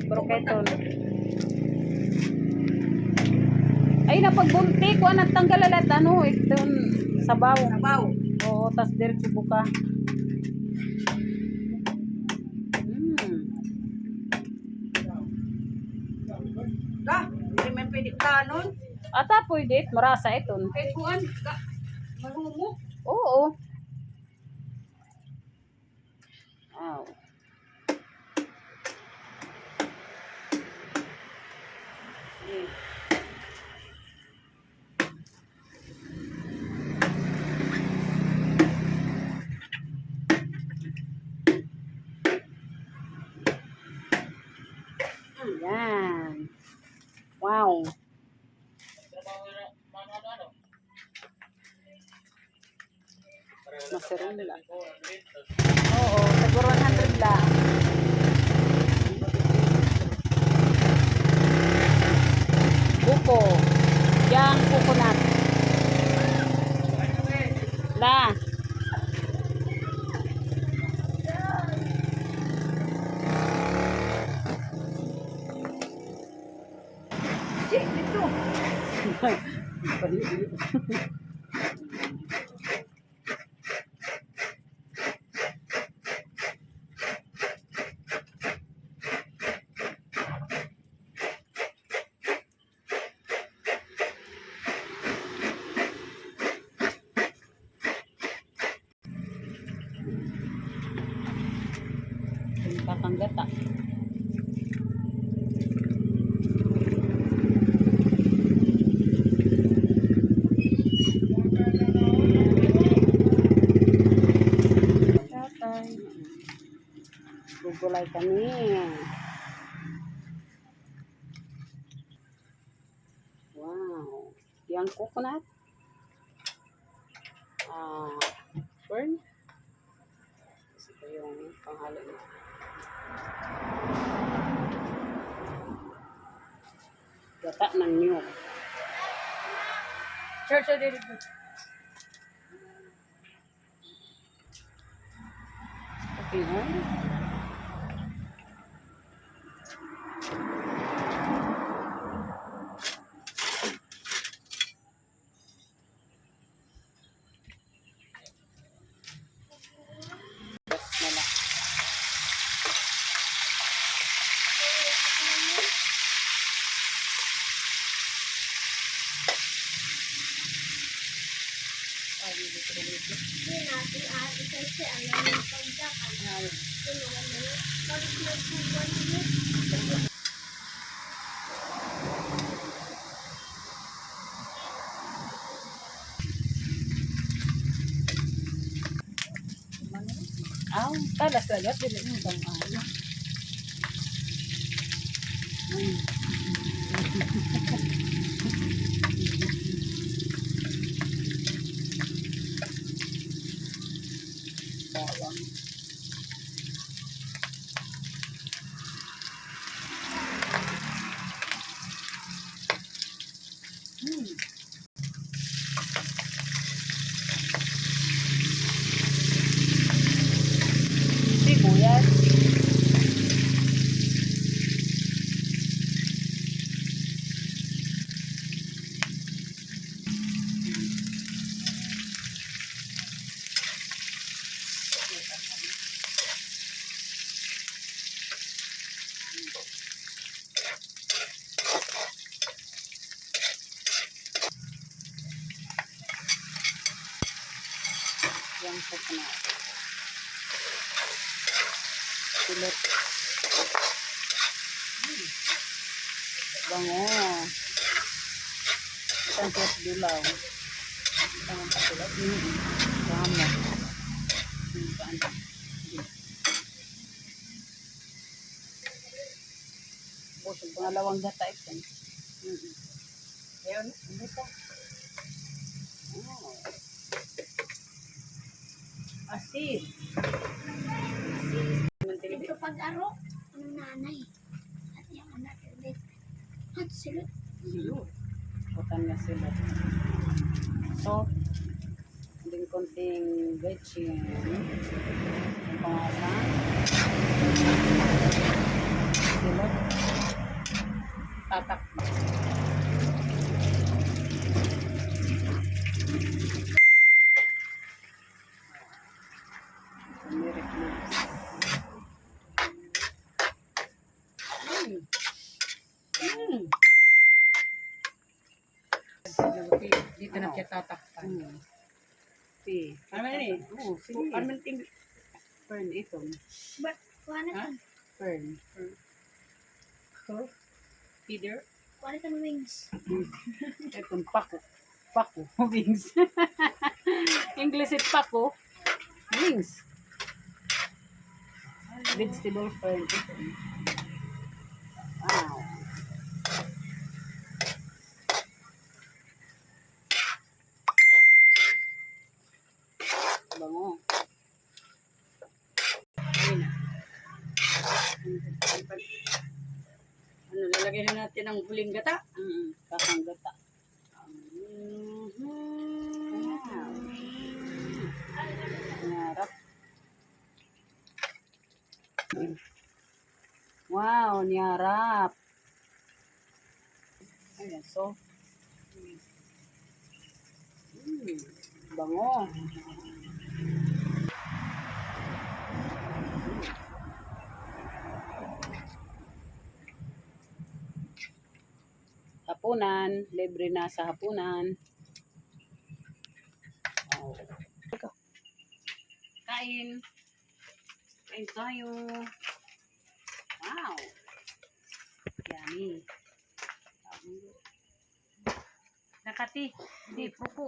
Broketon. Ay napagbunti ko nagtanggal alat ano ito sabaw. Sabaw. Oo, tas diretso buka. Ka, hindi man pwede kanon. Ata pwede marasa iton. Kay kuan ka marungo. Oo. Wow. Yan. Wow. Masarap lang. Oo, siguro 100 lang. Buko. Yang coconut. La. Cik, dito. Kakanggata. Gugulay kami. Wow. Yang coconut. Burn. Ito yung panghalo niya. Gata ng niyog. Church dito. Okay, ha? Talas agad dili mo tong ano. Bawang. Sibuyas. Yang coconut. Silot. Bango. Isang set dilaw. Isang patulad. Bango. Busog pangalawang gata ito. Ayun. Hindi pa. Oh. Asin. Ito pag-aro ng nanay. At yung anak ulit. At silot. Putan na sila. So, hindi konting veggie. Ang pangalan. Sila. Dito na siya tatakpan. Si. Ano man eh? Oo, sige. Ano man ting... Fern, ito. But, kuha na Ha? tan. Fern. Feeder? Kuha na tan wings. Itong pako. Pako. Wings. English it pako. Wings. Vegetable fern. Ito. Wow. Bango. Ayun na. Ano, lalagyan na natin ang huling gata. Kakanggata. Narap. Wow, nyarap. Ayan, so. Bango. Hapunan, libre na sa hapunan. Oh. Kain. Kain tayo. Wow. Yummy. Nakati. Hindi, pupo.